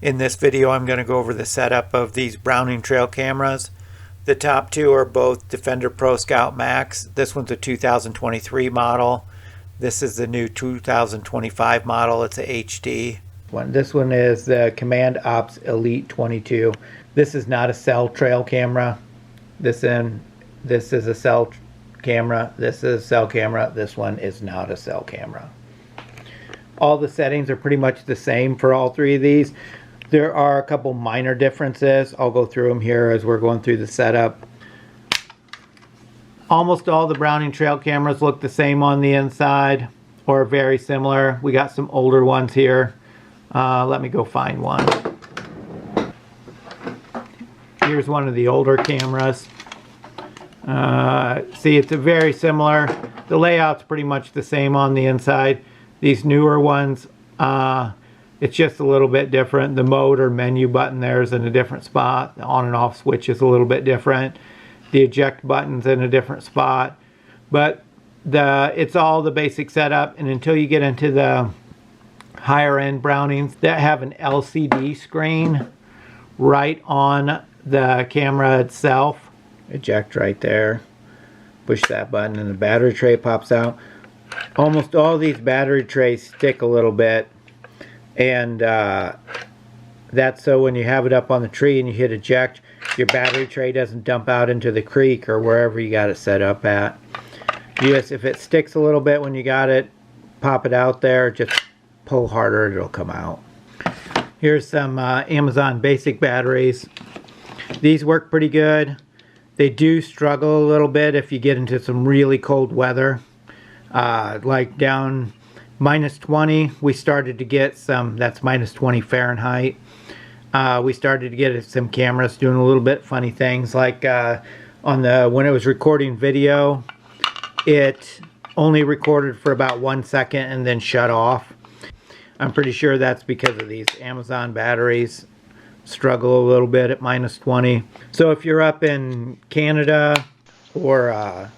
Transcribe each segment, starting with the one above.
In this video, I'm going to go over the setup of these Browning trail cameras. The top two are both Defender Pro Scout Max. This one's a 2023 model. This is the new 2025 model. It's a HD. This one is the Command Ops Elite 22. This is not a cell trail camera. This is a cell camera. This is a cell camera. This one is not a cell camera. All the settings are pretty much the same for all three of these. There are a couple minor differences. I'll go through them here as we're going through the setup. Almost all the Browning trail cameras look the same on the inside or very similar. We got some older ones here. Let me go find one. Here's one of the older cameras. See, it's a very similar. The layout's pretty much the same on the inside. These newer ones, it's just a little bit different. The mode or menu button there is in a different spot. The on and off switch is a little bit different. The eject button's in a different spot. But it's all the basic setup. And until you get into the higher end Brownings that have an LCD screen right on the camera itself. Eject right there. Push that button and the battery tray pops out. Almost all these battery trays stick a little bit. And that's so when you have it up on the tree and you hit eject, your battery tray doesn't dump out into the creek or wherever you got it set up at. Yes, if it sticks a little bit when you got it, pop it out there, just pull harder, it'll come out. Here's some Amazon basic batteries. These work pretty good. They do struggle a little bit if you get into some really cold weather. Like down -20, we started to get some, that's -20 Fahrenheit. We started to get some cameras doing a little bit funny things, like when it was recording video, it only recorded for about 1 second and then shut off. I'm pretty sure that's because of these Amazon batteries. Struggle a little bit at -20. So if you're up in Canada or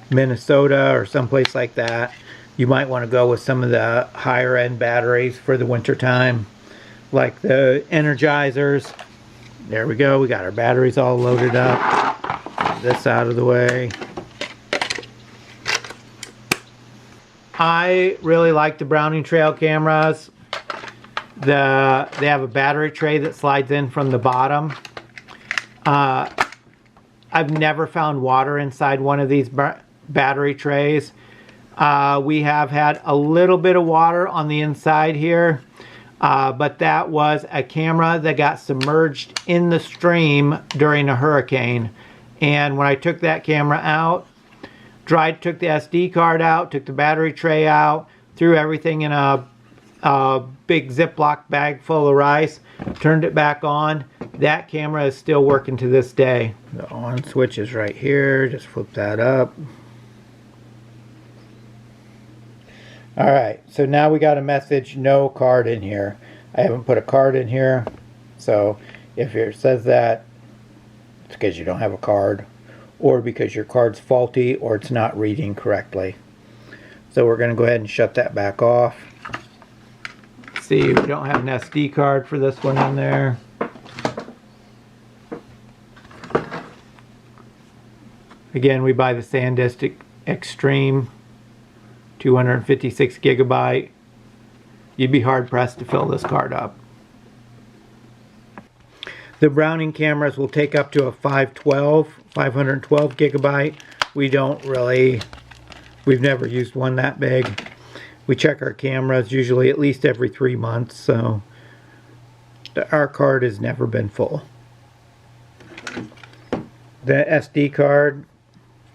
Minnesota or someplace like that, you might want to go with some of the higher end batteries for the winter time, like the Energizers. There we go, we got our batteries all loaded up. Get this out of the way. I really like the Browning trail cameras. They have a battery tray that slides in from the bottom. I've never found water inside one of these battery trays. We have had a little bit of water on the inside here, but that was a camera that got submerged in the stream during a hurricane. And when I took that camera out, took the SD card out, took the battery tray out, threw everything in a big Ziploc bag full of rice, turned it back on. That camera is still working to this day. The on switch is right here. Just flip that up. Alright, so now we got a message, no card in here. I haven't put a card in here, so if it says that, it's because you don't have a card, or because your card's faulty, or it's not reading correctly. So we're going to go ahead and shut that back off. See, we don't have an SD card for this one in there. Again, we buy the SanDisk Extreme 256 gigabyte. You'd be hard pressed to fill this card up. The Browning cameras will take up to a 512 gigabyte. We've never used one that big. We check our cameras usually at least every 3 months, so our card has never been full. The SD card,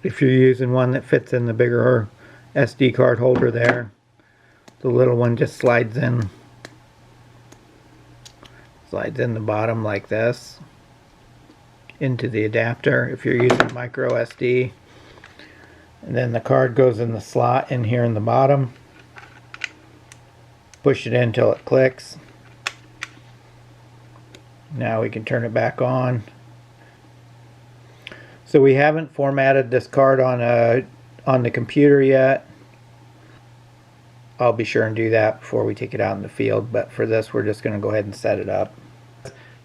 if you're using one that fits in the bigger SD card holder there, the little one just slides in the bottom like this into the adapter if you're using micro SD, and then the card goes in the slot in here in the bottom. Push it in until it clicks. Now we can turn it back on. So we haven't formatted this card on the computer yet. I'll be sure and do that before we take it out in the field, but for this we're just going to go ahead and set it up.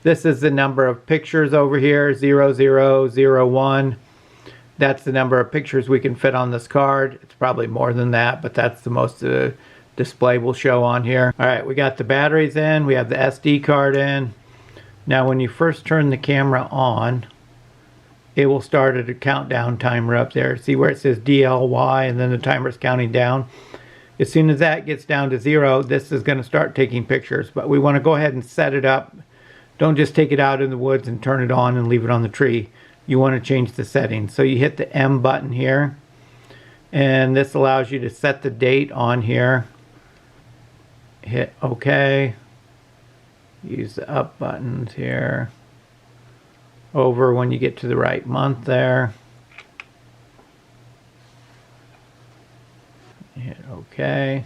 This is the number of pictures over here, 0001. That's the number of pictures we can fit on this card. It's probably more than that, but that's the most the display will show on here. All right, we got the batteries in, we have the SD card in. Now when you first turn the camera on, it will start at a countdown timer up there. See where it says DLY and then the timer's counting down? As soon as that gets down to 0, this is going to start taking pictures. But we want to go ahead and set it up. Don't just take it out in the woods and turn it on and leave it on the tree. You want to change the settings. So you hit the M button here. And this allows you to set the date on here. Hit OK. Use the up buttons here. Over when you get to the right month there. Hit OK.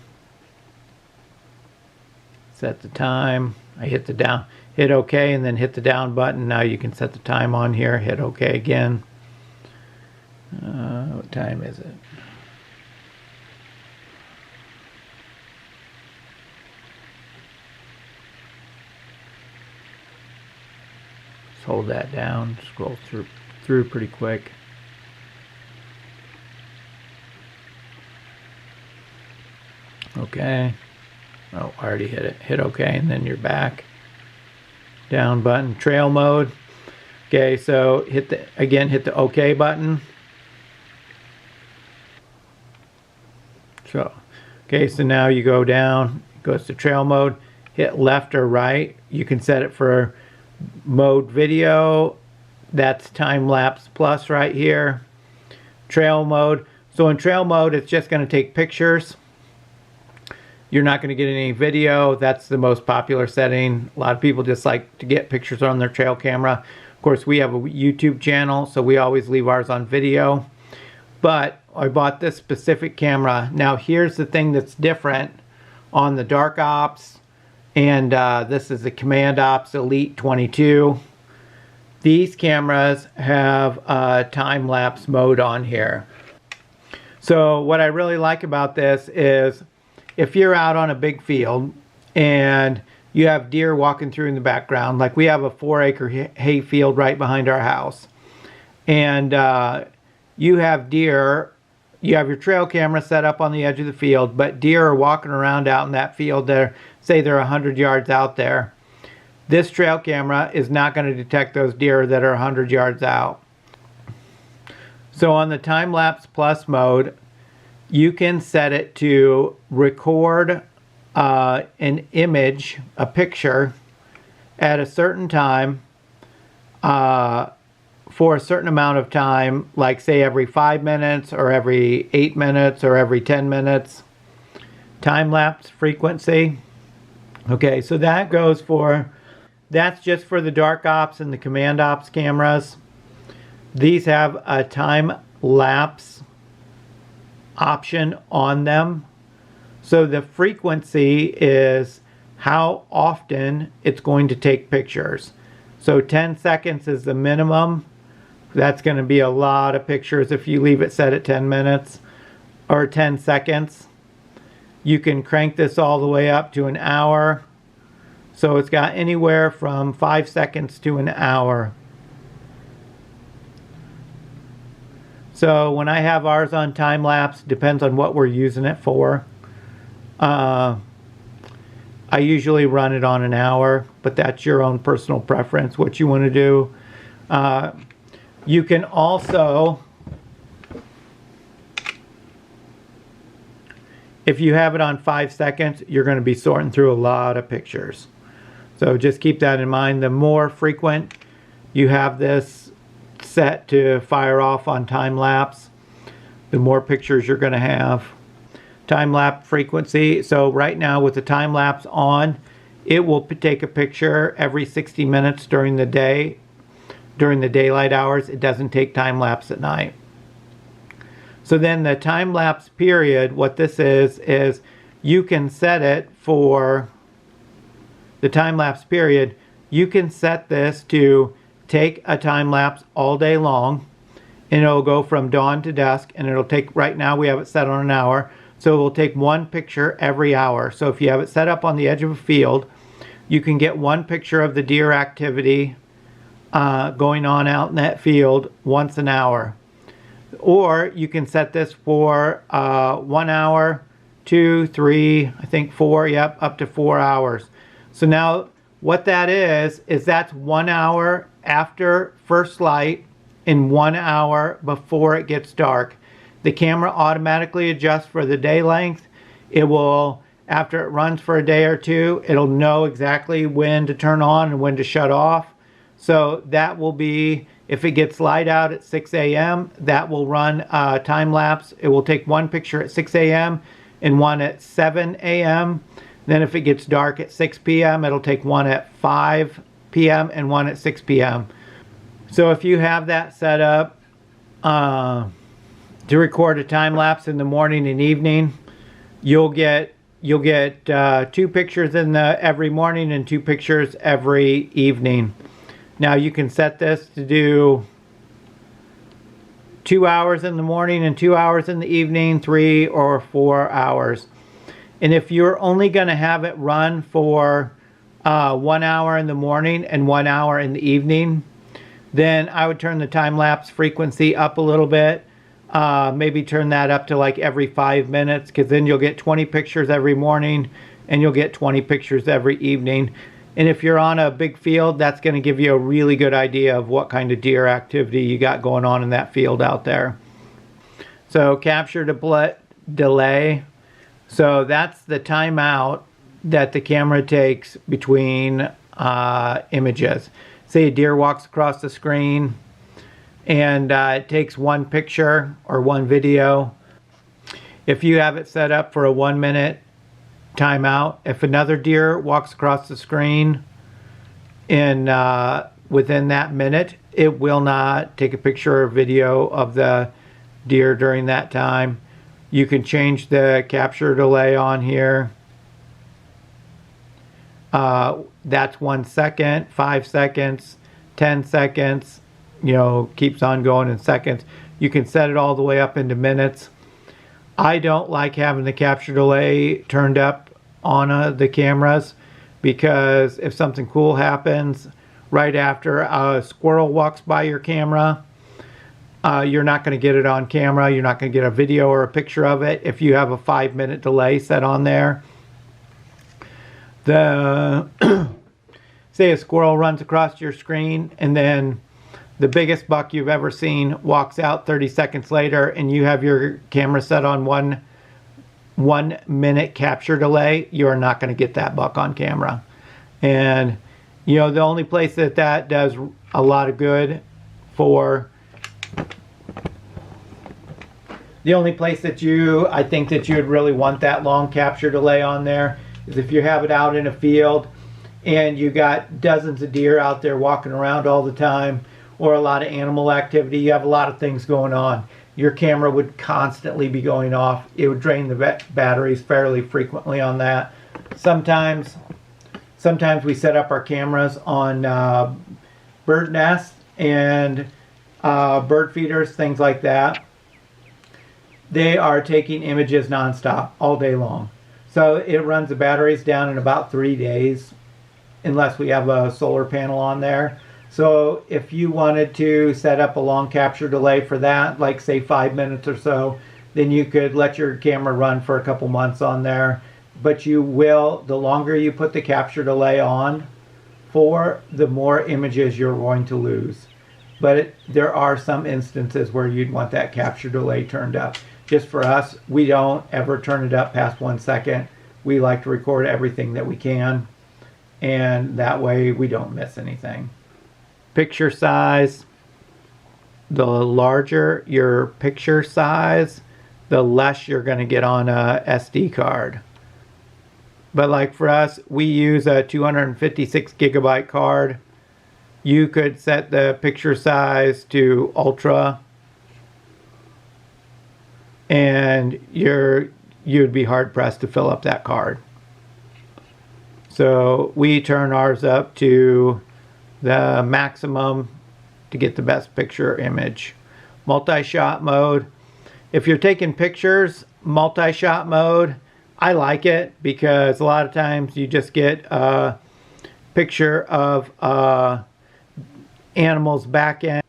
Set the time. I hit hit OK and then hit the down button. Now you can set the time on here. Hit OK again. What time is it? Just hold that down. Scroll through pretty quick. Okay. Oh, I already hit it. Hit OK and then you're back. Down button. Trail mode. Okay, so hit the OK button. So, okay, so now you go down. It goes to trail mode. Hit left or right. You can set it for mode video. That's time lapse plus right here. Trail mode. So in trail mode, it's just going to take pictures. You're not going to get any video. That's the most popular setting. A lot of people just like to get pictures on their trail camera. Of course, we have a YouTube channel, so we always leave ours on video. But I bought this specific camera. Now, here's the thing that's different on the Dark Ops, and this is the Command Ops Elite 22. These cameras have a time-lapse mode on here. So what I really like about this is if you're out on a big field and you have deer walking through in the background, like we have a 4-acre hay field right behind our house, and you have deer, you have your trail camera set up on the edge of the field, but deer are walking around out in that field. Say they're 100 yards out there. This trail camera is not going to detect those deer that are 100 yards out. So on the time-lapse plus mode, you can set it to record an image, a picture, at a certain time for a certain amount of time, like say every 5 minutes or every 8 minutes or every 10 minutes. Time-lapse frequency. Okay, so that goes for, that's just for the Dark Ops and the Command Ops cameras. These have a time-lapse option on them. So the frequency is how often it's going to take pictures. So 10 seconds is the minimum. That's going to be a lot of pictures if you leave it set at 10 minutes or 10 seconds. You can crank this all the way up to an hour. So it's got anywhere from 5 seconds to an hour. So when I have ours on time lapse, depends on what we're using it for. I usually run it on an hour, but that's your own personal preference, what you want to do. You can also, if you have it on 5 seconds, you're going to be sorting through a lot of pictures. So just keep that in mind. The more frequent you have this set to fire off on time lapse, the more pictures you're going to have. Time lapse frequency. So right now with the time lapse on, it will take a picture every 60 minutes during the day, during the daylight hours. It doesn't take time lapse at night. So then the time lapse period, what this is you can set it for the time lapse period. You can set this to take a time lapse all day long, and it'll go from dawn to dusk, and it'll take, right now we have it set on an hour, so it will take one picture every hour. So if you have it set up on the edge of a field, you can get one picture of the deer activity going on out in that field once an hour. Or you can set this for 1 hour, 2, 3, I think 4, yep, up to 4 hours. So now what that is that's 1 hour after first light and 1 hour before it gets dark. The camera automatically adjusts for the day length. It will, after it runs for a day or two, it'll know exactly when to turn on and when to shut off. So that will be, if it gets light out at 6 a.m., that will run time lapse. It will take one picture at 6 a.m. and one at 7 a.m. Then if it gets dark at 6 p.m., it'll take one at 5 p.m. and one at 6 p.m. So if you have that set up to record a time lapse in the morning and evening, you'll get 2 pictures in every morning and 2 pictures every evening. Now you can set this to do 2 hours in the morning and 2 hours in the evening, 3 or 4 hours. And if you're only going to have it run for 1 hour in the morning and 1 hour in the evening, then I would turn the time-lapse frequency up a little bit. Maybe turn that up to like every 5 minutes, because then you'll get 20 pictures every morning and you'll get 20 pictures every evening. And if you're on a big field, that's going to give you a really good idea of what kind of deer activity you got going on in that field out there. So capture delay. So that's the timeout that the camera takes between images. Say a deer walks across the screen and it takes one picture or one video. If you have it set up for a 1 minute timeout, if another deer walks across the screen in within that minute, it will not take a picture or video of the deer during that time. You can change the capture delay on here. That's 1 second, 5 seconds, 10 seconds, you know, keeps on going in seconds. You can set it all the way up into minutes. I don't like having the capture delay turned up on the cameras, because if something cool happens right after a squirrel walks by your camera, you're not going to get it on camera. You're not going to get a video or a picture of it if you have a 5-minute delay set on there. Say a squirrel runs across your screen and then the biggest buck you've ever seen walks out 30 seconds later, and you have your camera set on 1 minute capture delay, you're not going to get that buck on camera. And you know, the only place that does a lot of good for, the only place that I think that you would really want that long capture delay on there is if you have it out in a field and you got dozens of deer out there walking around all the time, or a lot of animal activity. You have a lot of things going on. Your camera would constantly be going off. It would drain the batteries fairly frequently on that. Sometimes we set up our cameras on bird nests and bird feeders, things like that. They are taking images nonstop all day long. So it runs the batteries down in about 3 days, unless we have a solar panel on there. So if you wanted to set up a long capture delay for that, like say 5 minutes or so, then you could let your camera run for a couple months on there. But you will, the longer you put the capture delay on for, the more images you're going to lose. But there are some instances where you'd want that capture delay turned up. Just for us, we don't ever turn it up past 1 second. We like to record everything that we can, and that way we don't miss anything. Picture size. The larger your picture size, the less you're going to get on a SD card. But like for us, we use a 256 gigabyte card. You could set the picture size to ultra, and you'd be hard pressed to fill up that card. So we turn ours up to the maximum to get the best picture image. Multi-shot mode. If you're taking pictures, multi-shot mode, I like it, because a lot of times you just get picture of animal's back end,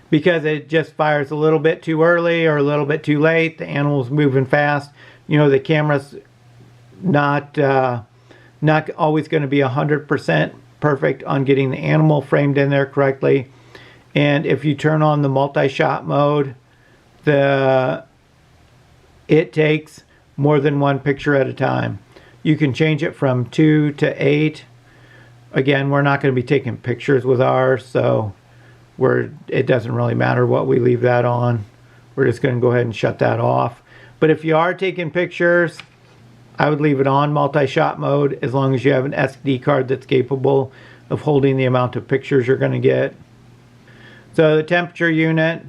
because it just fires a little bit too early or a little bit too late. The animal's moving fast. You know, the camera's not always going to be 100% perfect on getting the animal framed in there correctly. And if you turn on the multi-shot mode, it takes more than one picture at a time. You can change it from 2 to 8. Again, we're not going to be taking pictures with ours, so it doesn't really matter what we leave that on. We're just going to go ahead and shut that off. But if you are taking pictures, I would leave it on multi-shot mode, as long as you have an SD card that's capable of holding the amount of pictures you're going to get. So the temperature unit,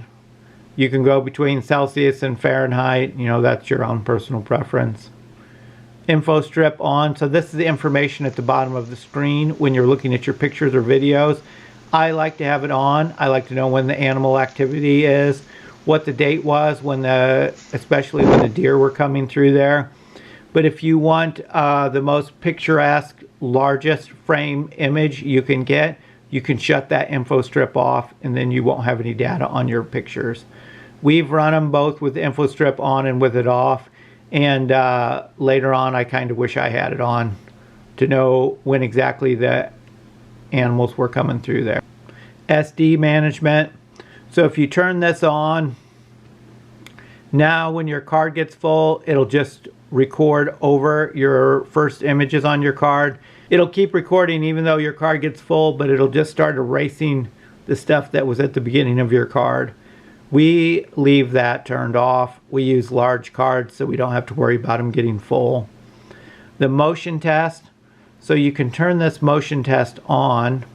you can go between Celsius and Fahrenheit. You know, that's your own personal preference. Info strip on. So this is the information at the bottom of the screen when you're looking at your pictures or videos. I like to have it on. I like to know when the animal activity is, what the date was, especially when the deer were coming through there. But if you want the most picturesque, largest frame image you can get, you can shut that info strip off, and then you won't have any data on your pictures. We've run them both with the info strip on and with it off. And later on, I kind of wish I had it on to know when exactly the animals were coming through there. SD management. So if you turn this on, now when your card gets full, it'll just record over your first images on your card. It'll keep recording even though your card gets full, but it'll just start erasing the stuff that was at the beginning of your card. We leave that turned off. We use large cards so we don't have to worry about them getting full. The motion test. So you can turn this motion test on.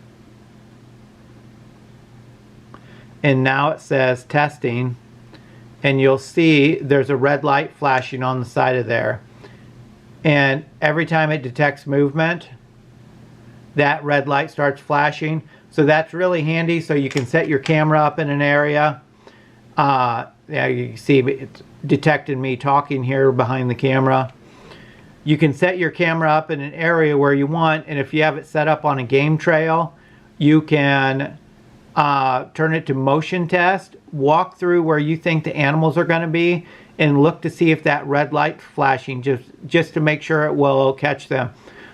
And now it says testing. And you'll see there's a red light flashing on the side of there. And every time it detects movement, that red light starts flashing. So that's really handy. So you can set your camera up in an area. Yeah, you can see it's detecting me talking here behind the camera. You can set your camera up in an area where you want, and if you have it set up on a game trail, you can turn it to motion test, walk through where you think the animals are going to be, and look to see if that red light flashing, just to make sure it will catch them.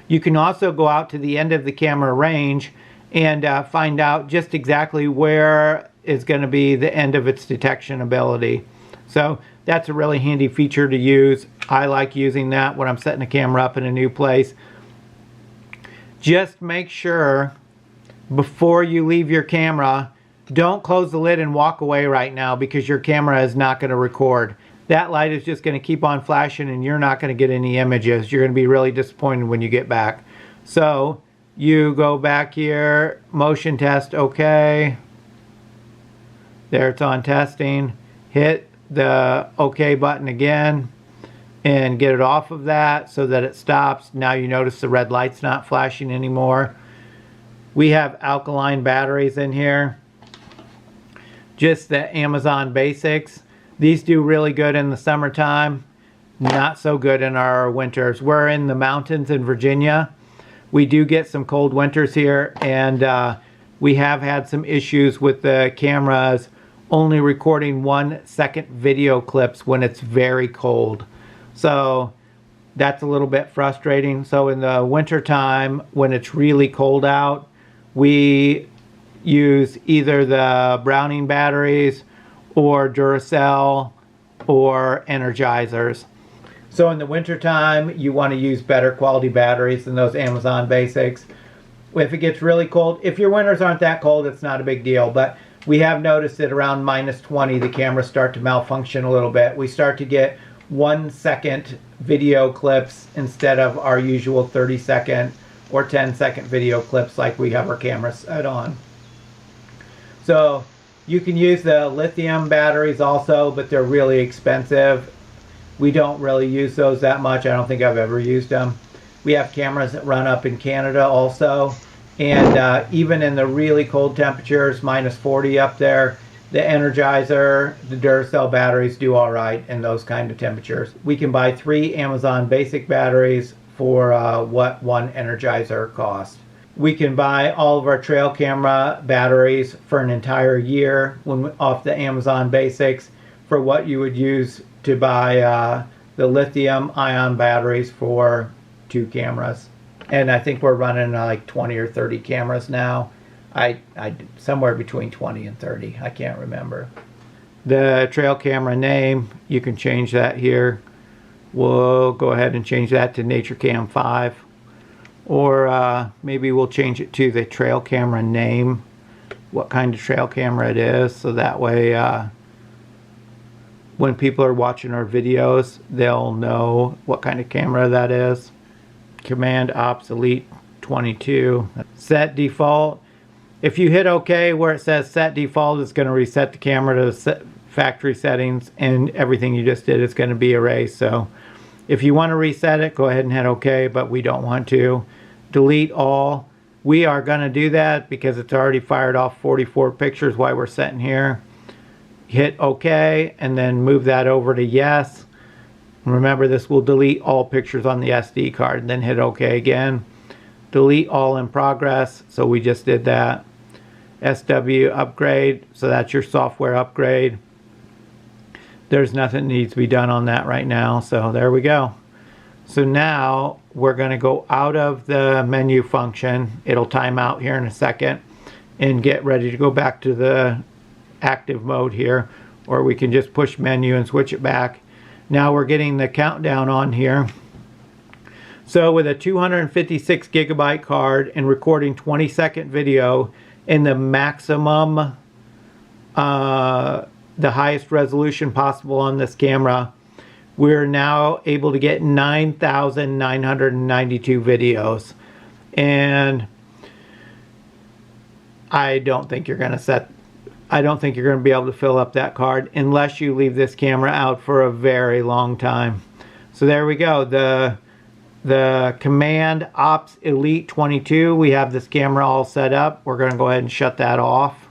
You can also go out to the end of the camera range and find out just exactly where is going to be the end of its detection ability. So that's a really handy feature to use. I like using that when I'm setting the camera up in a new place. Just make sure before you leave your camera, don't close the lid and walk away right now, because your camera is not going to record. That light is just going to keep on flashing and you're not going to get any images. You're going to be really disappointed when you get back. So you go back here, motion test, okay. There, it's on testing. Hit the OK button again and get it off of that so that it stops. Now you notice the red light's not flashing anymore. We have alkaline batteries in here. Just the Amazon Basics. These do really good in the summertime. Not so good in our winters. We're in the mountains in Virginia. We do get some cold winters here, and we have had some issues with the cameras only recording 1 second video clips when it's very cold. So that's a little bit frustrating. So in the winter time, when it's really cold out, we use either the Browning batteries or Duracell or Energizers. So in the winter time, you want to use better quality batteries than those Amazon Basics. If it gets really cold, if your winters aren't that cold, it's not a big deal. But we have noticed that around -20, the cameras start to malfunction a little bit. We start to get 1 second video clips instead of our usual 30-second or 10-second video clips like we have our camera set on. So you can use the lithium batteries also, but they're really expensive. We don't really use those that much. I don't think I've ever used them. We have cameras that run up in Canada also. And even in the really cold temperatures, -40 up there, the Energizer, the Duracell batteries do all right in those kind of temperatures. We can buy 3 Amazon Basic batteries for what 1 Energizer costs. We can buy all of our trail camera batteries for an entire year off the Amazon Basics for what you would use to buy the lithium ion batteries for 2 cameras. And I think we're running like 20 or 30 cameras now. I somewhere between 20 and 30. I can't remember. The trail camera name, you can change that here. We'll go ahead and change that to NatureCam 5. Or maybe we'll change it to the trail camera name, what kind of trail camera it is, so that way when people are watching our videos, they'll know what kind of camera that is. Command Ops Elite 22. Set default. If you hit OK where it says set default, it's going to reset the camera to the factory settings, and everything you just did is going to be erased. So if you want to reset it, go ahead and hit OK, but we don't want to. Delete all. We are going to do that because it's already fired off 44 pictures while we're sitting here. Hit OK and then move that over to yes. Remember, this will delete all pictures on the SD card. Then hit OK again. Delete all in progress. So we just did that. SW upgrade. So that's your software upgrade. There's nothing that needs to be done on that right now. So there we go. So now we're going to go out of the menu function. It'll time out here in a second and get ready to go back to the active mode here, or we can just push menu and switch it back. Now we're getting the countdown on here. So with a 256 gigabyte card and recording 20-second video in the maximum, the highest resolution possible on this camera, we're now able to get 9,992 videos. And I don't think you're going to be able to fill up that card unless you leave this camera out for a very long time. So there we go. The Command Ops Elite 22, we have this camera all set up. We're going to go ahead and shut that off.